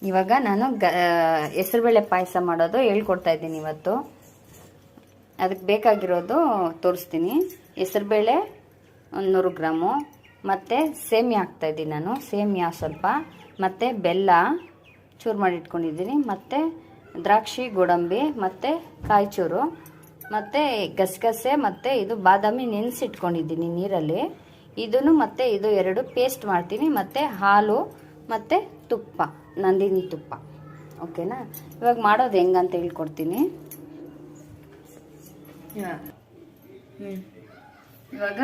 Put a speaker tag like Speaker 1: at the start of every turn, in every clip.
Speaker 1: ಇವಾಗ ನಾನು ಹೆಸರುಬೇಳೆ ಪಾಯಸ ಮಾಡೋದು ಹೇಳ್ಕೊಡ್ತಾ ಇದ್ದೀನಿ ಇವತ್ತು. ಅದಕ್ಕೆ ಬೇಕಾಗಿರೋದು ತೋರಿಸ್ತೀನಿ. ಹೆಸರುಬೇಳೆ 100 ಗ್ರಾಮು, ಮತ್ತು ಸೇಮಿಯಾ ಹಾಕ್ತಾಯಿದ್ದೀನಿ ನಾನು, ಸೇಮಿಯಾ ಸ್ವಲ್ಪ, ಮತ್ತು ಬೆಲ್ಲ ಚೂರು ಮಾಡಿ ಇಟ್ಕೊಂಡಿದ್ದೀನಿ, ಮತ್ತು ದ್ರಾಕ್ಷಿ ಗೋಡಂಬಿ, ಮತ್ತು ಕಾಯಿಚೂರು, ಮತ್ತು ಗಸಗಸೆ, ಮತ್ತು ಇದು ಬಾದಾಮಿ ನೆನೆಸಿಟ್ಕೊಂಡಿದ್ದೀನಿ ನೀರಲ್ಲಿ. ಇದನ್ನು ಮತ್ತು ಇದು 2 ಪೇಸ್ಟ್ ಮಾಡ್ತೀನಿ, ಮತ್ತು ಹಾಲು ಮತ್ತು ತುಪ್ಪ, ನಂದಿನಿ ತುಪ್ಪ. ಓಕೆನಾ? ಇವಾಗ ಮಾಡೋದು ಹೆಂಗಂತ ಹೇಳ್ಕೊಡ್ತೀನಿ. ಇವಾಗ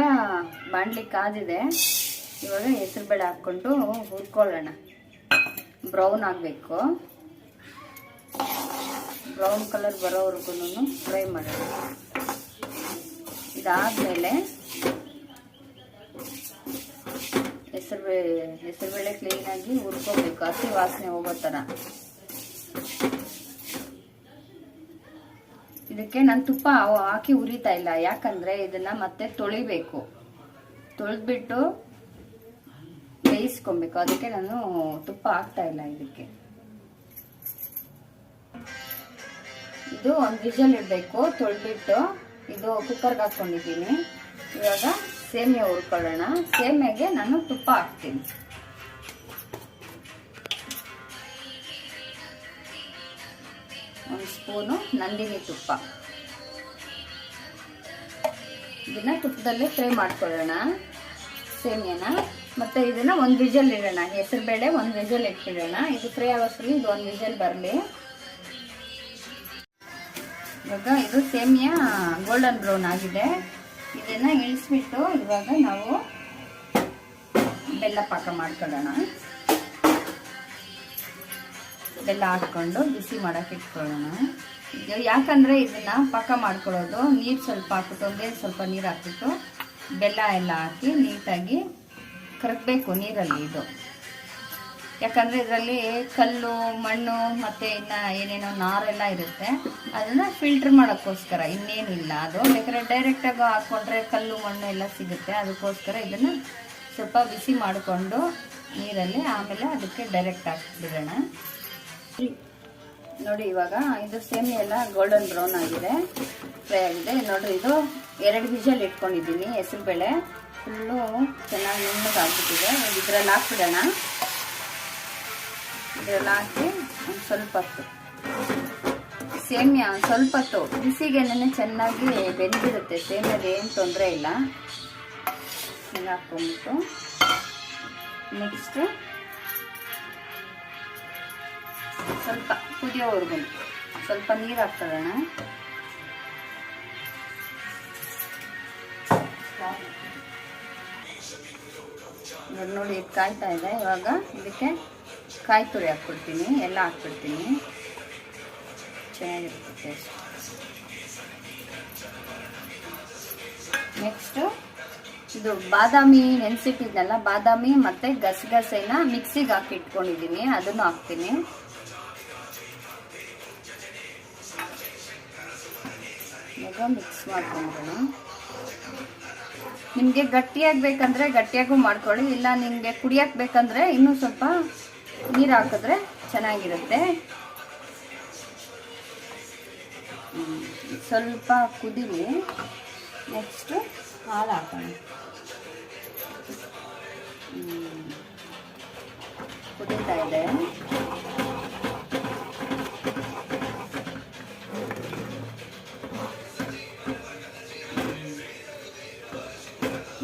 Speaker 1: ಬಾಣಲಿ ಕಾದಿದೆ. ಇವಾಗ ಹೆಸರುಬೇಳೆ ಹಾಕ್ಕೊಂಡು ಹುರ್ಕೊಳ್ಳೋಣ. ಬ್ರೌನ್ ಆಗಬೇಕು, ಬ್ರೌನ್ ಕಲರ್ ಬರೋವರೆಗೂ ಫ್ರೈ ಮಾಡೋಣ. ಇದಾದಮೇಲೆ ಹೆಸರುಬೇಳೆ ಕ್ಲೀನಾಗಿ ಹುರ್ಕೋಬೇಕು, ಹಸಿ ವಾಸನೆ ಹೋಗೋ ಥರ. ಇದಕ್ಕೆ ನಾನು ತುಪ್ಪ ಹಾಕಿ ಉರಿತಾ ಇಲ್ಲ, ಯಾಕಂದರೆ ಇದನ್ನು ಮತ್ತೆ ತೊಳಿಬೇಕು, ತೊಳೆದ್ಬಿಟ್ಟು ಬೇಯಿಸ್ಕೊಬೇಕು. ಅದಕ್ಕೆ ನಾನು ತುಪ್ಪ ಹಾಕ್ತಾ ಇಲ್ಲ ಇದಕ್ಕೆ. ಇದು 1 ವಿಷಲ್ ಇಡಬೇಕು, ತೊಳೆದ್ಬಿಟ್ಟು. ಇದು ಕುಕ್ಕರ್ಗೆ ಹಾಕ್ಕೊಂಡಿದ್ದೀನಿ. ಇವಾಗ ಸೇಮಿಯಾ ಹುರ್ಕೊಳ್ಳೋಣ. ಸೇಮಿಯಾಗೆ ನಾನು ತುಪ್ಪ ಹಾಕ್ತೀನಿ. ಒಂದು ಸ್ಪೂನು ನಂದಿನಿ ತುಪ್ಪ. ಇದನ್ನ ತುಪ್ಪದಲ್ಲೇ ಫ್ರೈ ಮಾಡ್ಕೊಳ್ಳೋಣ ಸೇಮಿಯಾನ. ಮತ್ತು ಇದನ್ನು 1 ವಿಷಲ್ ಇಡೋಣ. ಹೆಸರುಬೇಳೆ 1 ವಿಷಲ್ ಇಟ್ಬಿಡೋಣ. ಇದು ಫ್ರೈ ಆಗೋಷ್ಟ್ರಲ್ಲಿ ಇದು 1 ವಿಷಲ್ ಬರಲಿ. ಇವಾಗ ಇದು ಸೇಮಿಯಾ ಗೋಲ್ಡನ್ ಬ್ರೌನ್ ಆಗಿದೆ. ಇದನ್ನು ಇಳಿಸ್ಬಿಟ್ಟು ಇವಾಗ ನಾವು ಬೆಲ್ಲ ಪಾಕ ಮಾಡ್ಕೊಳ್ಳೋಣ. ಬೆಲ್ಲ ಹಾಕ್ಕೊಂಡು ಬಿಸಿ ಮಾಡೋಕೆ ಇಟ್ಕೊಳ್ಳೋಣ. ಯಾಕಂದರೆ ಇದನ್ನು ಪಾಕ ಮಾಡ್ಕೊಳ್ಳೋದು ನೀರು ಸ್ವಲ್ಪ ಹಾಕ್ಬಿಟ್ಟು, ಒಂದೇ ಸ್ವಲ್ಪ ನೀರು ಹಾಕ್ಬಿಟ್ಟು ಬೆಲ್ಲ ಎಲ್ಲ ಹಾಕಿ ನೀಟಾಗಿ ಕರಗಬೇಕು ನೀರಲ್ಲಿ ಇದು. ಯಾಕಂದರೆ ಇದರಲ್ಲಿ ಕಲ್ಲು ಮಣ್ಣು ಮತ್ತು ಇನ್ನು ಏನೇನೋ ನಾರೆಲ್ಲ ಇರುತ್ತೆ, ಅದನ್ನು ಫಿಲ್ಟ್ರ್ ಮಾಡೋಕ್ಕೋಸ್ಕರ, ಇನ್ನೇನಿಲ್ಲ. ಅದು ಬೇಕಾದ್ರೆ ಡೈರೆಕ್ಟಾಗಿ ಹಾಕ್ಕೊಂಡ್ರೆ ಕಲ್ಲು ಮಣ್ಣು ಎಲ್ಲ ಸಿಗುತ್ತೆ. ಅದಕ್ಕೋಸ್ಕರ ಇದನ್ನು ಸ್ವಲ್ಪ ಬಿಸಿ ಮಾಡಿಕೊಂಡು ನೀರಲ್ಲಿ ಆಮೇಲೆ ಅದಕ್ಕೆ ಡೈರೆಕ್ಟ್ ಹಾಕ್ಬಿಡೋಣ. ನೋಡಿ, ಇವಾಗ ಇದು ಸೇಮಿಯಾ ಎಲ್ಲ ಗೋಲ್ಡನ್ ಬ್ರೌನ್ ಆಗಿದೆ, ಫ್ರೈ ಆಗಿದೆ. ನೋಡಿರಿ, ಇದು 2 ವಿಷಲ್ ಇಟ್ಕೊಂಡಿದ್ದೀನಿ. ಹೆಸರುಬೇಳೆ ಫುಲ್ಲು ಚೆನ್ನಾಗಿ ನುಣ್ಣಗೆ ಆಗ್ಬಿಟ್ಟಿದೆ. ಇದರಲ್ಲಿ ಹಾಕ್ಬಿಡೋಣ. ಇದರಲ್ಲಿ ಹಾಕಿ ಒಂದು ಸ್ವಲ್ಪ ಹೊತ್ತು ಸೇಮಿಯಾ ಸ್ವಲ್ಪ ಹೊತ್ತು ಬಿಸಿಗೆನೇ ಚೆನ್ನಾಗಿ ಬೆಂದಿರುತ್ತೆ. ಸೇಮಿಯಾಗೆ ಏನು ತೊಂದರೆ ಇಲ್ಲ. ಹಿಂಗೆ ಹಾಕ್ಕೊಂಬಿಟ್ಟು ನೆಕ್ಸ್ಟು ಸ್ವಲ್ಪ ಕುದಿಯೋವರೆಗೂ ಸ್ವಲ್ಪ ನೀರು ಹಾಕ್ಕೊಳ್ಳೋಣ. ನೋಡಿ, ಇದು ಕಾಯ್ತಾ ಇದೆ. ಇವಾಗ ಇದಕ್ಕೆ ಕಾಯಿ ತುರಿ ಹಾಕ್ಬಿಡ್ತೀನಿ, ಎಲ್ಲ ಹಾಕ್ಬಿಡ್ತೀನಿ. ಚೆನ್ನಾಗಿರುತ್ತೆ ಟೇಸ್ಟ್. ನೆಕ್ಸ್ಟು ಇದು ಬಾದಾಮಿ ನೆನೆಸಿಟ್ಟಿದ್ನಲ್ಲ, ಬಾದಾಮಿ ಮತ್ತು ಗಸಗಸೆನ ಮಿಕ್ಸಿಗೆ ಹಾಕಿ ಇಟ್ಕೊಂಡಿದ್ದೀನಿ, ಅದನ್ನು ಹಾಕ್ತೀನಿ. ಈಗ ಮಿಕ್ಸ್ ಮಾಡ್ಕೊಂಡ್ಬಿಡೋಣ. ನಿಮಗೆ ಗಟ್ಟಿಯಾಗಿ ಬೇಕಂದರೆ ಗಟ್ಟಿಯಾಗೂ ಮಾಡ್ಕೊಳ್ಳಿ, ಇಲ್ಲ ನಿಮಗೆ ಕುಡಿಯಕ್ಕೆ ಬೇಕಂದರೆ ಇನ್ನೂ ಸ್ವಲ್ಪ ನೀರು ಹಾಕಿದ್ರೆ ಚೆನ್ನಾಗಿರುತ್ತೆ. ಸ್ವಲ್ಪ ಕುದೀಲಿ. ನೆಕ್ಸ್ಟು ಹಾಲು ಹಾಕೋಣ. ಕುದೀತಾ ಇದೆ.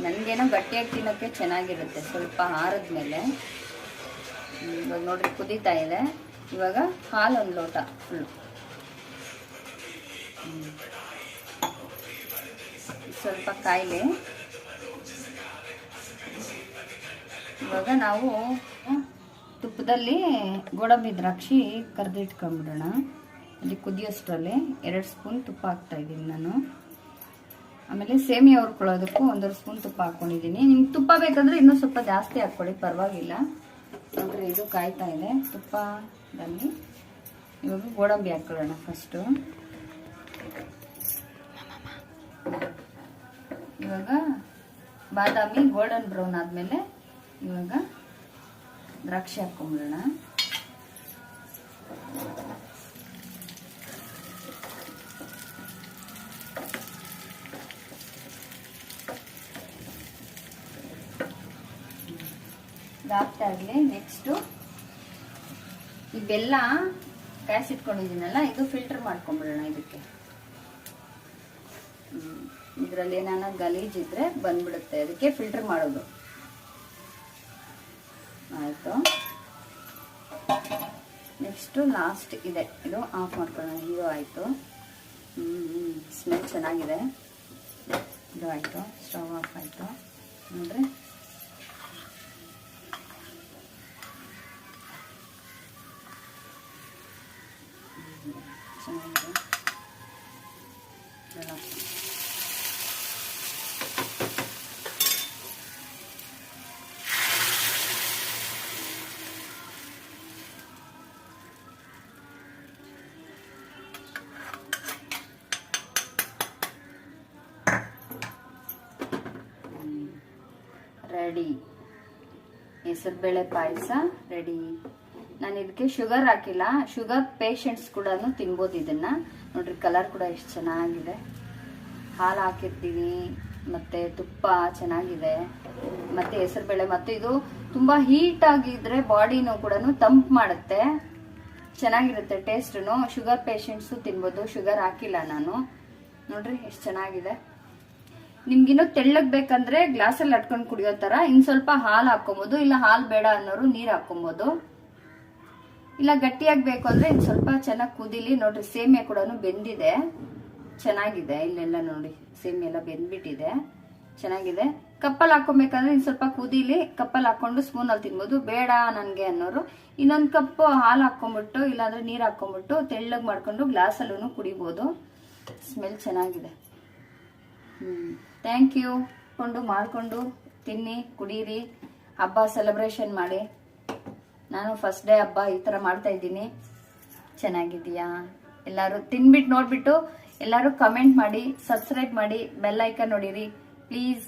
Speaker 1: ನನಗೇನೋ ಗಟ್ಟಿಯಾಗಿ ತಿನ್ನೋಕ್ಕೆ ಚೆನ್ನಾಗಿರುತ್ತೆ, ಸ್ವಲ್ಪ ಆರಿದ ಮೇಲೆ. ಇವಾಗ ನೋಡ್ರಿ ಕುದೀತಾ ಇದೆ. ಇವಾಗ ಹಾಲು 1 ಲೋಟ ಫುಲ್ಲು. ಸ್ವಲ್ಪ ಕಾಯಿಲೆ. ಇವಾಗ ನಾವು ತುಪ್ಪದಲ್ಲಿ ಗೋಡಂಬಿ ದ್ರಾಕ್ಷಿ ಕರೆದಿಟ್ಕೊಂಡ್ಬಿಡೋಣ. ಅಲ್ಲಿ ಕುದಿಯೋಷ್ಟರಲ್ಲಿ 2 ಸ್ಪೂನ್ ತುಪ್ಪ ಹಾಕ್ತಾಯಿದ್ದೀನಿ ನಾನು. ಆಮೇಲೆ ಸೇಮಿಯಾ ಹುರ್ಕೊಳ್ಳೋದಕ್ಕೂ 1.5 ಸ್ಪೂನ್ ತುಪ್ಪ ಹಾಕ್ಕೊಂಡಿದ್ದೀನಿ. ನಿಮ್ಗೆ ತುಪ್ಪ ಬೇಕಂದ್ರೆ ಇನ್ನೂ ಸ್ವಲ್ಪ ಜಾಸ್ತಿ ಹಾಕ್ಕೊಳ್ಳಿ, ಪರವಾಗಿಲ್ಲ. ನೋಡ್ರಿ, ಇದು ಕಾಯ್ತಾ ಇದೆ ತುಪ್ಪದಲ್ಲಿ. ಇವಾಗ ಗೋಡಂಬಿ ಹಾಕ್ಕೊಳ್ಳೋಣ ಫಸ್ಟು. ಇವಾಗ ಬಾದಾಮಿ ಗೋಲ್ಡನ್ ಬ್ರೌನ್ ಆದಮೇಲೆ ಇವಾಗ ದ್ರಾಕ್ಷಿ ಹಾಕ್ಕೊಂಬಿಡೋಣ. ಇದಾಗ್ತಾ ಇರಲಿ. ನೆಕ್ಸ್ಟು ಈ ಬೆಲ್ಲ ಕಾಯಿಸಿಟ್ಕೊಂಡಿದ್ದೀನಲ್ಲ, ಇದು ಫಿಲ್ಟರ್ ಮಾಡ್ಕೊಂಬಿಡೋಣ ಇದಕ್ಕೆ. ಇದರಲ್ಲಿ ಏನಾನ ಗಲೀಜಿದ್ರೆ ಬಂದ್ಬಿಡುತ್ತೆ, ಅದಕ್ಕೆ ಫಿಲ್ಟರ್ ಮಾಡೋದು. ಆಯಿತು. ನೆಕ್ಸ್ಟು ಲಾಸ್ಟ್ ಇದೆ, ಇದು ಆಫ್ ಮಾಡ್ಕೊಳ್ಳೋಣ. ಇದು ಆಯಿತು. ಸ್ಮೆಲ್ ಚೆನ್ನಾಗಿದೆ. ಇದು ಆಯಿತು, ಸ್ಟವ್ ಆಫ್ ಆಯಿತು. ನೋಡ್ರಿ, ಚೆನ್ನಾಗಿದೆ. ರೆಡಿ, ಹೆಸರುಬೇಳೆ ಪಾಯಸ ರೆಡಿ. ನಾನು ಇದಕ್ಕೆ ಶುಗರ್ ಹಾಕಿಲ್ಲ. ಶುಗರ್ ಪೇಷಂಟ್ಸ್ ಕೂಡ ತಿನ್ಬೋದು ಇದನ್ನ. ನೋಡ್ರಿ, ಕಲರ್ ಕೂಡ ಎಷ್ಟು ಚೆನ್ನಾಗಿದೆ. ಹಾಲು ಹಾಕಿರ್ತೀವಿ, ಮತ್ತೆ ತುಪ್ಪ ಚೆನ್ನಾಗಿದೆ, ಮತ್ತೆ ಹೆಸರುಬೇಳೆ. ಮತ್ತೆ ಇದು ತುಂಬಾ ಹೀಟ್ ಆಗಿದ್ರೆ ಬಾಡಿನೂ ಕೂಡ ತಂಪು ಮಾಡುತ್ತೆ, ಚೆನ್ನಾಗಿರುತ್ತೆ ಟೇಸ್ಟ್ನು. ಶುಗರ್ ಪೇಷಂಟ್ಸು ತಿನ್ಬೋದು. ಶುಗರ್ ಹಾಕಿಲ್ಲ ನಾನು. ನೋಡ್ರಿ ಎಷ್ಟು ಚೆನ್ನಾಗಿದೆ. ನಿಮ್ಗಿನ್ನೂ ತೆಳ್ಳಗ್ ಬೇಕಂದ್ರೆ ಗ್ಲಾಸಲ್ಲಿ ಅಟ್ಕೊಂಡು ಕುಡಿಯೋ ತರ ಇನ್ ಸ್ವಲ್ಪ ಹಾಲು ಹಾಕೊಬಹುದು, ಇಲ್ಲ ಹಾಲು ಬೇಡ ಅನ್ನೋರು ನೀರ್ ಹಾಕೊಬಹುದು. ಇಲ್ಲ ಗಟ್ಟಿಯಾಗಿ ಬೇಕು ಅಂದ್ರೆ ಇನ್ ಸ್ವಲ್ಪ ಚೆನ್ನಾಗಿ ಕುದಿಲಿ. ನೋಡ್ರಿ, ಸೇಮಿಯಾ ಕೂಡ ಬೆಂದಿದೆ, ಚೆನ್ನಾಗಿದೆ. ಇಲ್ಲೆಲ್ಲ ನೋಡಿ, ಸೇಮಿಯಾ ಎಲ್ಲ ಬೆಂದ್ಬಿಟ್ಟಿದೆ, ಚೆನ್ನಾಗಿದೆ. ಕಪ್ಪಲ್ಲಿ ಹಾಕೊಬೇಕಂದ್ರೆ ಇನ್ ಸ್ವಲ್ಪ ಕುದಿಲಿ, ಕಪ್ಪಲ್ಲಿ ಹಾಕೊಂಡು ಸ್ಪೂನ್ ಅಲ್ಲಿ ತಿನ್ಬೋದು. ಬೇಡ ನನ್ಗೆ ಅನ್ನೋರು ಇನ್ನೊಂದು ಕಪ್ ಹಾಲು ಹಾಕೊಂಡ್ಬಿಟ್ಟು, ಇಲ್ಲಾಂದ್ರೆ ನೀರ್ ಹಾಕೊಂಡ್ಬಿಟ್ಟು ತೆಳ್ಳಗ್ ಮಾಡ್ಕೊಂಡು ಗ್ಲಾಸಲ್ಲೂ ಕುಡಿಬಹುದು. ಸ್ಮೆಲ್ ಚೆನ್ನಾಗಿದೆ. Thank you. ಮಾಡ್ಕೊಂಡು ತಿನ್ನಿ, ಕುಡೀರಿ, ಹಬ್ಬ ಸೆಲೆಬ್ರೇಷನ್ ಮಾಡಿ. ನಾನು ಫಸ್ಟ್ ಡೇ ಹಬ್ಬ ಈ ತರ ಮಾಡ್ತಾ ಇದ್ದೀನಿ. ಚೆನ್ನಾಗಿದೆಯಾ? ಎಲ್ಲರೂ ತಿನ್ಬಿಟ್ಟು ನೋಡ್ಬಿಟ್ಟು ಎಲ್ಲರೂ ಕಮೆಂಟ್ ಮಾಡಿ, ಸಬ್ಸ್ಕ್ರೈಬ್ ಮಾಡಿ, ಬೆಲ್ ಐಕನ್ ನೋಡಿರಿ ಪ್ಲೀಸ್.